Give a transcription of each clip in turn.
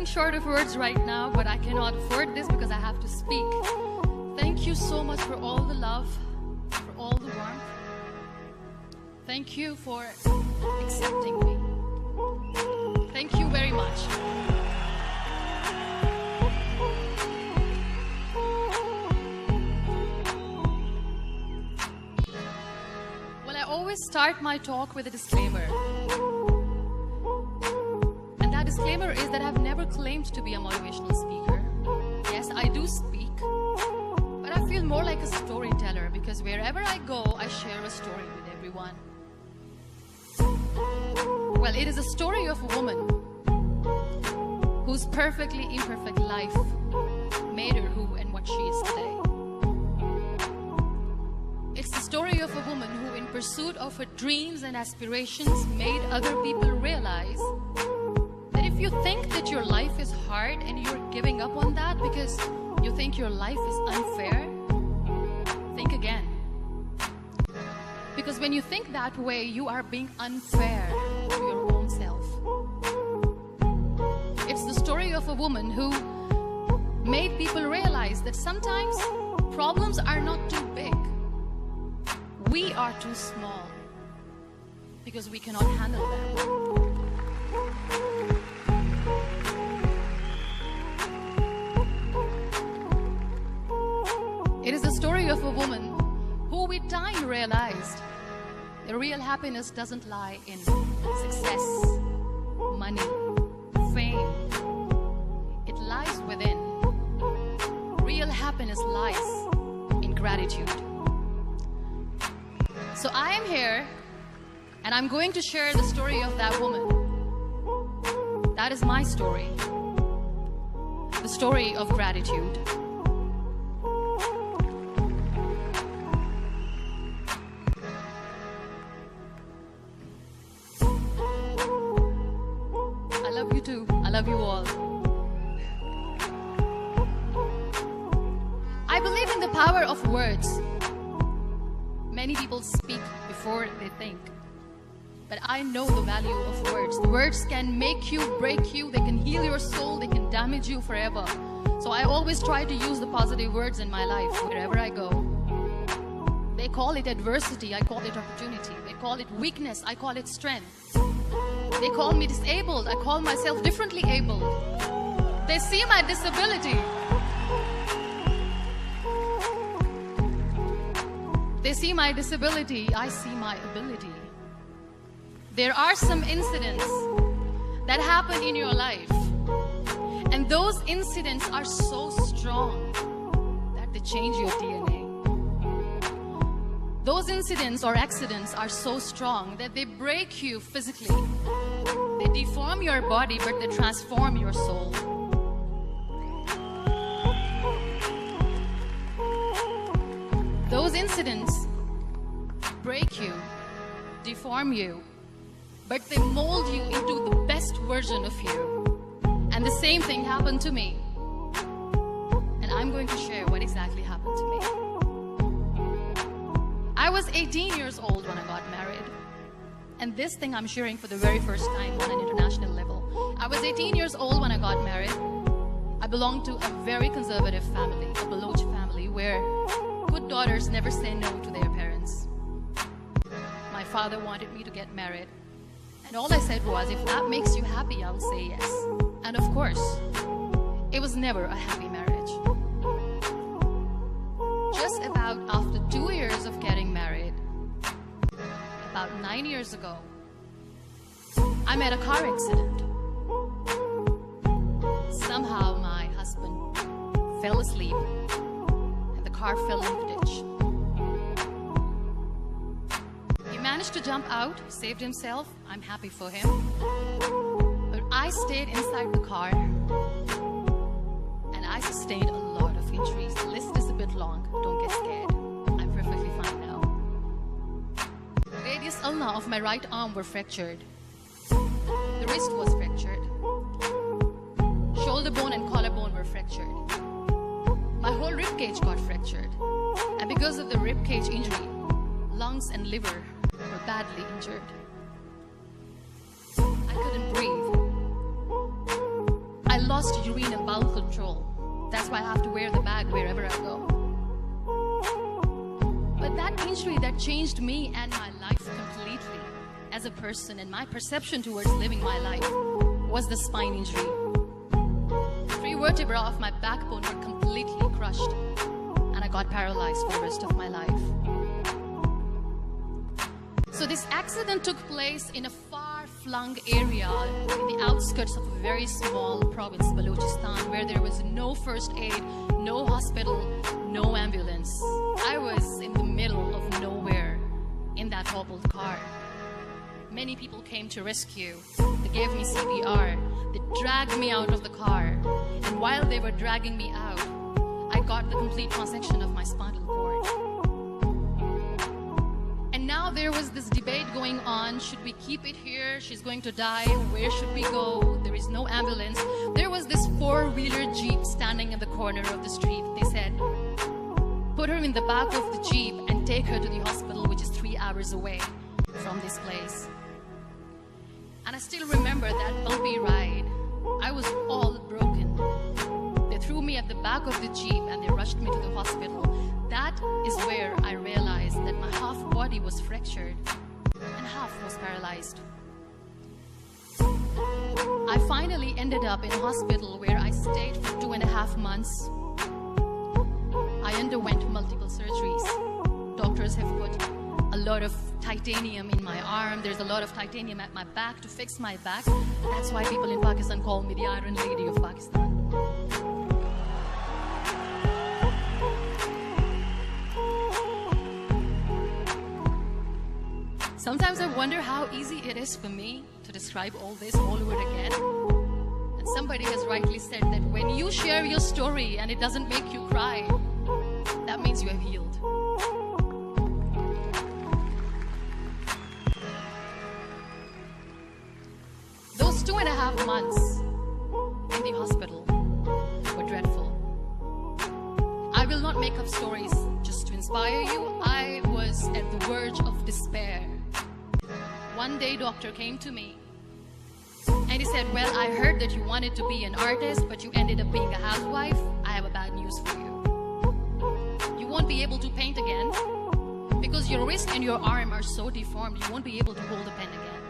running short of words right now, but I cannot afford this because I have to speak. Thank you so much for all the love, for all the warmth. Thank you for accepting me. Thank you very much. Well, I always start my talk with a disclaimer. And that disclaimer is that I've never claimed to be a motivational speaker. Yes, I do speak, but I feel more like a storyteller because wherever I go, I share a story with everyone. Well, it is a story of a woman whose perfectly imperfect life made her who and what she is today. It's the story of a woman who, in pursuit of her dreams and aspirations, made other people realize that if you think that your life is hard and you're giving up on that because you think your life is unfair, think again. Because when you think that way, you are being unfair to your own self. It's the story of a woman who made people realize that sometimes problems are not too big. We are too small because we cannot handle them. It is the story of a woman who with time realized the real happiness doesn't lie in success, money, fame. It lies within. Real happiness lies in gratitude. So I am here and I'm going to share the story of that woman. That is my story. The story of gratitude. I love you too. I love you all. I believe in the power of words. Many people speak before they think. But I know the value of words. Words can make you, break you, they can heal your soul, they can damage you forever. So I always try to use the positive words in my life wherever I go. They call it adversity, I call it opportunity. They call it weakness, I call it strength. They call me disabled, I call myself differently abled. They see my disability. They see my disability, I see my ability. There are some incidents that happen in your life, and those incidents are so strong that they change your DNA. Those incidents or accidents are so strong that they break you physically. They deform your body, but they transform your soul. Those incidents break you, deform you, but they mold you into the best version of you. And the same thing happened to me. And I'm going to share what exactly happened to me. I was 18 years old when I got married. And this thing I'm sharing for the very first time on an international level. I was 18 years old when I got married. I belonged to a very conservative family, a Baloch family, where good daughters never say no to their parents. My father wanted me to get married. And all I said was, if that makes you happy, I will say yes. And of course, it was never a happy marriage. Just about after 2 years of getting married, about 9 years ago, I met a car accident. Somehow my husband fell asleep and the car fell in the ditch. He managed to jump out, saved himself. I'm happy for him. But I stayed inside the car and I sustained a lot of injuries. The list is a bit long. Don't get scared. I'm perfectly fine now. Radius ulna of my right arm were fractured. The wrist was fractured. Shoulder bone and collarbone were fractured. My whole rib cage got fractured. And because of the rib cage injury, lungs and liver were badly injured. I couldn't breathe. I lost urine and bowel control. That's why I have to wear the bag wherever I go. But that injury that changed me and my life completely as a person and my perception towards living my life was the spine injury. 3 vertebrae of my backbone were completely crushed and I got paralyzed for the rest of my life. So this accident took place in a far-flung area in the outskirts of a very small province, Balochistan, where there was no first aid, no hospital, no ambulance. I was in the middle of nowhere in that hobbled car. Many people came to rescue. They gave me CPR. They dragged me out of the car. And while they were dragging me out, I got the complete transection of my spinal cord. And now there was this debate going on. Should we keep it here? She's going to die. Where should we go? There is no ambulance. There was this 4-wheeler Jeep standing in the corner of the street. They said, put her in the back of the Jeep and take her to the hospital, which is 3 hours away from this place. And I still remember that bumpy ride. I was all broken. They threw me at the back of the Jeep and they rushed me to the hospital. That is where I realized that my half body was fractured and half was paralyzed. I finally ended up in a hospital where I stayed for 2.5 months. I underwent multiple surgeries. Doctors have put a lot of titanium in my arm. There's a lot of titanium at my back to fix my back. That's why people in Pakistan call me the Iron Lady of Pakistan. Sometimes I wonder how easy it is for me to describe all this all over again. And somebody has rightly said that when you share your story and it doesn't make you cry, that means you have healed. Those 2.5 months in the hospital were dreadful. I will not make up stories just to inspire you. I was at the verge of despair. One day, doctor came to me and he said, well, I heard that you wanted to be an artist, but you ended up being a housewife. I have a bad news for you. You won't be able to paint again because your wrist and your arm are so deformed, you won't be able to hold a pen again.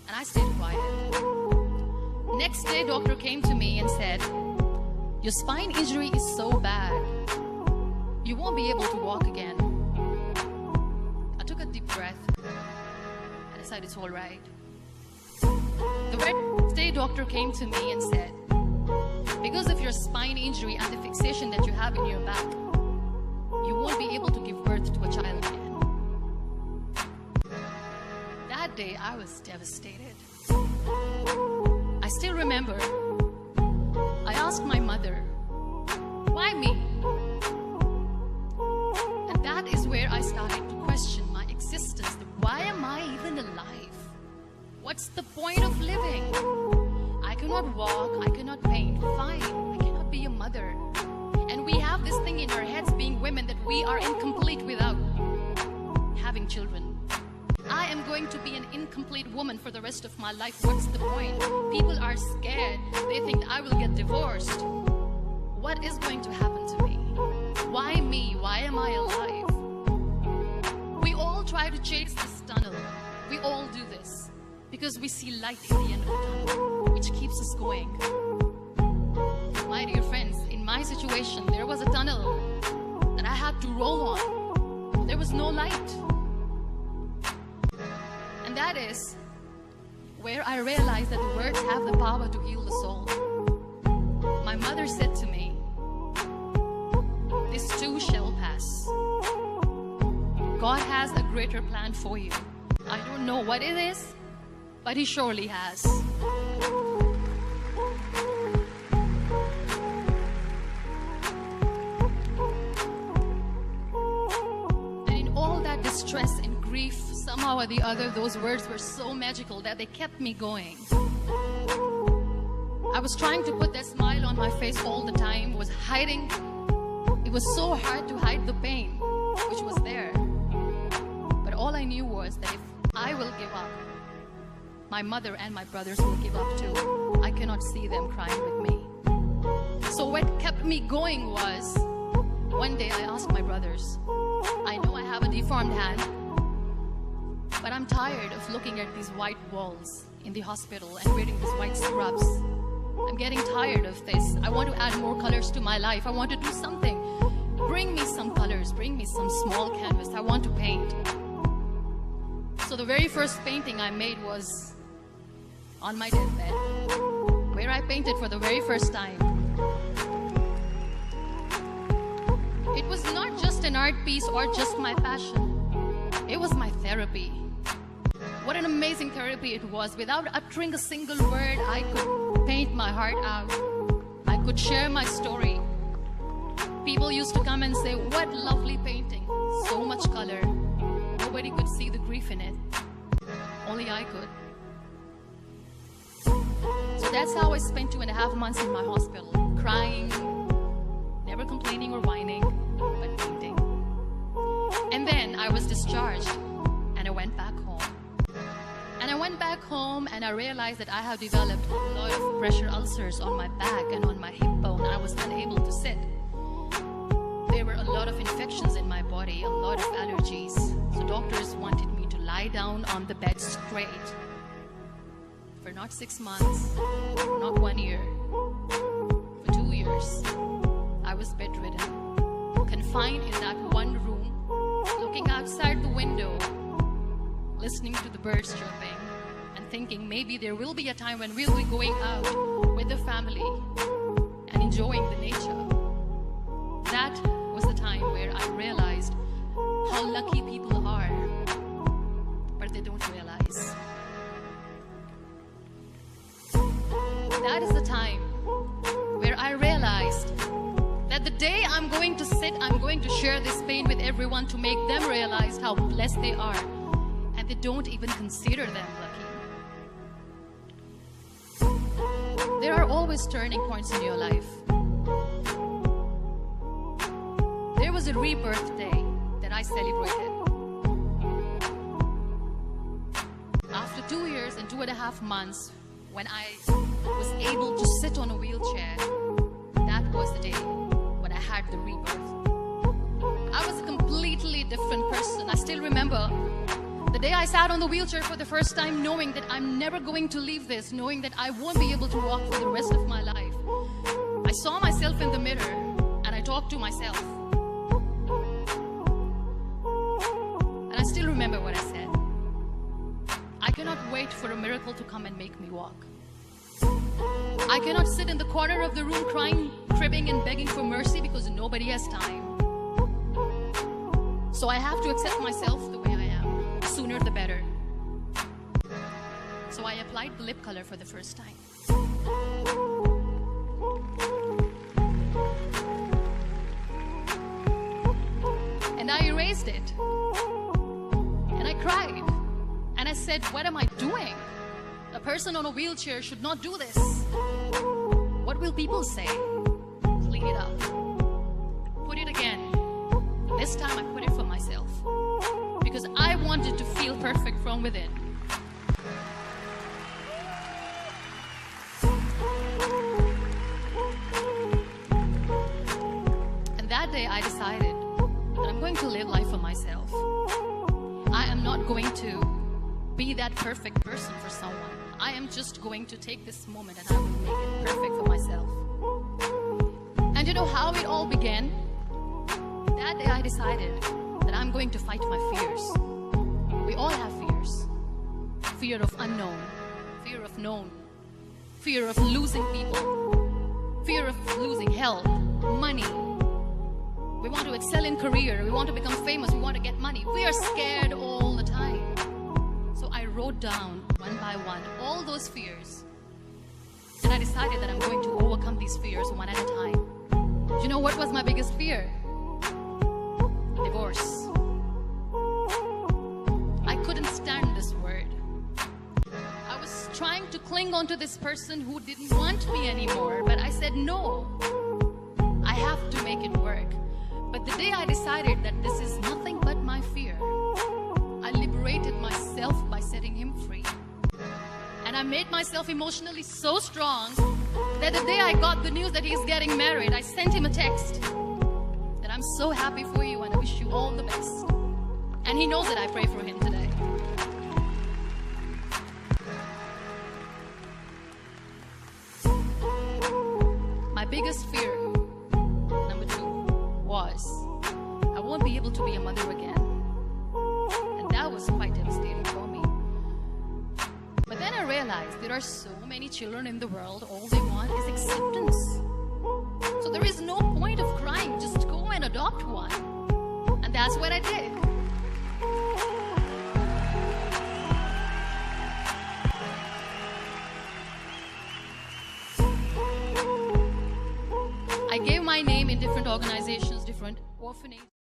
And I stayed quiet. Next day, doctor came to me and said, your spine injury is so bad, you won't be able to walk again. I took a deep breath. I decided it's all right. The next day, doctor came to me and said, because of your spine injury and the fixation that you have in your back, you won't be able to give birth to a child again. That day, I was devastated. I still remember, I asked my mother, why me? And that is where I started to question my existence. Why am I even alive? What's the point of living? I cannot walk, I cannot paint, fine, I cannot be a mother. And we have this thing in our heads, being women, that we are incomplete without having children. I am going to be an incomplete woman for the rest of my life. What's the point? People are scared. They think I will get divorced. What is going to happen to me? Why me? Why am I alive? We all try to chase this tunnel. We all do this because we see light in the end of the tunnel, which keeps us going. My dear friends, in my situation, there was a tunnel that I had to roll on. There was no light. And that is where I realized that the words have the power to heal the soul. My mother said to me, this too shall pass. God has a greater plan for you. I don't know what it is, but He surely has. And in all that distress and grief, somehow or the other, those words were so magical that they kept me going. I was trying to put that smile on my face all the time, was hiding. It was so hard to hide the pain, which was there. But all I knew was that if I will give up, my mother and my brothers will give up too. I cannot see them crying with me. So what kept me going was, one day I asked my brothers, I know I have a deformed hand, but I'm tired of looking at these white walls in the hospital and wearing these white scrubs. I'm getting tired of this. I want to add more colors to my life. I want to do something. Bring me some colors. Bring me some small canvas. I want to paint. So the very first painting I made was on my deathbed, where I painted for the very first time. It was not just an art piece or just my passion. It was my therapy. What an amazing therapy it was. Without uttering a single word, I could paint my heart out. I could share my story. People used to come and say, what lovely painting. So much color. Nobody could see the grief in it. Only I could. So that's how I spent 2.5 months in my hospital, crying, never complaining or whining, but painting. And then I was discharged and I went back home. And I went back home and I realized that I have developed a lot of pressure ulcers on my back and on my hip bone. I was unable to sit. There were a lot of infections in my body, a lot of allergies. So doctors wanted me to lie down on the bed straight for not 6 months, not 1 year, for 2 years. I was bedridden, confined in that one room, looking outside the window, listening to the birds chirping, and thinking maybe there will be a time when we'll be going out with the family and enjoying the nature. That was the time where I realized how lucky people are, but they don't realize. That is the time where I realized that the day I'm going to sit, I'm going to share this pain with everyone to make them realize how blessed they are, and they don't even consider them lucky. There are always turning points in your life. There was a rebirth day that I celebrated. After 2 years and 2.5 months, when I was able to sit on a wheelchair, that was the day when I had the rebirth. I was a completely different person. I still remember the day I sat on the wheelchair for the first time, knowing that I'm never going to leave this, knowing that I won't be able to walk for the rest of my life. I saw myself in the mirror and I talked to myself. And I still remember what I said. I cannot wait for a miracle to come and make me walk. I cannot sit in the corner of the room crying, cribbing and begging for mercy because nobody has time. So I have to accept myself the way I am. The sooner the better. So I applied the lip color for the first time. And I erased it. And I cried. And I said, what am I doing? A person on a wheelchair should not do this. What will people say? Clean it up. Put it again. This time I put it for myself. Because I wanted to feel perfect from within. And that day I decided that I'm going to live life for myself. I am not going to be that perfect person for someone. I am just going to take this moment and I will make it perfect for myself. And you know how it all began? That day I decided that I'm going to fight my fears. We all have fears. Fear of unknown, fear of known, fear of losing people, fear of losing health, money. We want to excel in career, we want to become famous, we want to get money. We are scared all the time. So I wrote down one by one all those fears. And I decided that I'm going to overcome these fears one at a time. Do you know what was my biggest fear? Divorce. I couldn't stand this word. I was trying to cling on to this person who didn't want me anymore, but I said no. I have to make it work. But the day I decided that this is nothing but my fear, I liberated myself by setting him free. And And I made myself emotionally so strong that the day I got the news that he's getting married, I sent him a text that I'm so happy for you and I wish you all the best. And he knows that I pray for him today. My biggest fear, number 2, was I won't be able to be a mother again. And that was quite devastating for me. But then I realized there are so many children in the world, all they want is acceptance. So there is no point of crying, just go and adopt one. And that's what I did. I gave my name in different organizations, different orphanages.